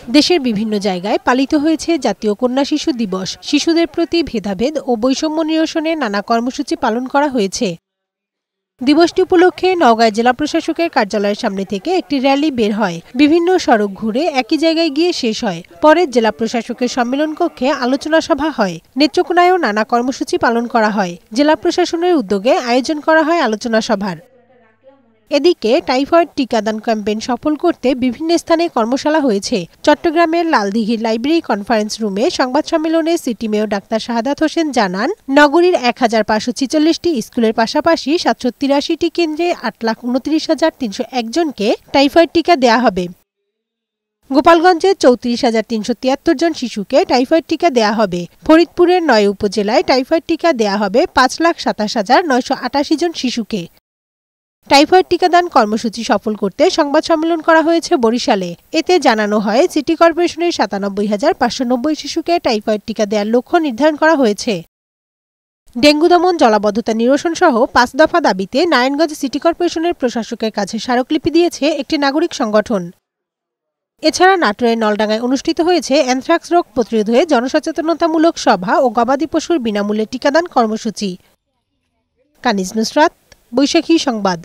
দেশের বিভিন্ন জায়গায় পালিত হয়েছে জাতীয় কন্যা শিশু দিবস। শিশুদের প্রতি ভেদাভেদ ও বৈষম্য নিরসনে নানা কর্মসূচি পালন করা হয়েছে। দিবসটি উপলক্ষে নওগাঁ জেলা প্রশাসকের কার্যালয়ের সামনে থেকে একটি র্যালি বের হয়। বিভিন্ন সড়ক ঘুরে একই জায়গায় গিয়ে শেষ হয়। পরে জেলা প্রশাসকের সম্মেলন কক্ষে আলোচনা সভা হয়। নেত্রকোনায়ও নানা কর্মসূচি পালন করা হয়। জেলা প্রশাসনের উদ্যোগে আয়োজন করা হয় আলোচনা সভার। এদিকে টাইফয়েড টিকাদান ক্যাম্পেইন সফল করতে বিভিন্ন স্থানে কর্মশালা হয়েছে। চট্টগ্রামের লালদিঘির লাইব্রেরি কনফারেন্স রুমে সংবাদ সম্মেলনে city mayor doctor Shahadat Hossain জানান, নগরীর ১,৫৪৬টি স্কুলের পাশাপাশি ৭৮৩টি কেন্দ্রে ৮,২৯,৩০১ জনকে টাইফয়েড টিকা দেয়া হবে। গোপালগঞ্জে ৩৪,৩৭৩ জন শিশুকে টাইফয়েড টিকা দেয়া হবে। ফরিদপুরের ৯ উপজেলায় টাইফয়েড টিকা দেয়া হবে ৫,২৭,৯৮৮ জন শিশুকে। টাইফয়েড টিকাদান কর্মসূচি সফল করতে সংবাদ সম্মেলন করা হয়েছে বরিশালে। এতে জানানো হয়, সিটি কর্পোরেশনের ৯৭,৫৯০ শিশুকে টাইফয়েড টিকা দেওয়ার লক্ষ্য নির্ধারণ করা হয়েছে। ডেঙ্গু দমন, জলাবদ্ধতা নিরসন সহ ৫ দফা দাবিতে নারায়ণগঞ্জ সিটি কর্পোরেশনের প্রশাসকের কাছে স্মারকলিপি দিয়েছে একটি নাগরিক সংগঠন। এছাড়া নাটোরের নলডাঙ্গায় অনুষ্ঠিত হয়েছে অ্যানথ্রাক্স রোগ প্রতিরোধে জনসচেতনতামূলক সভা ও গবাদি পশুর বিনামূল্যে টিকাদান কর্মসূচি। কানিজ নুসরাত, বৈশাখী সংবাদ।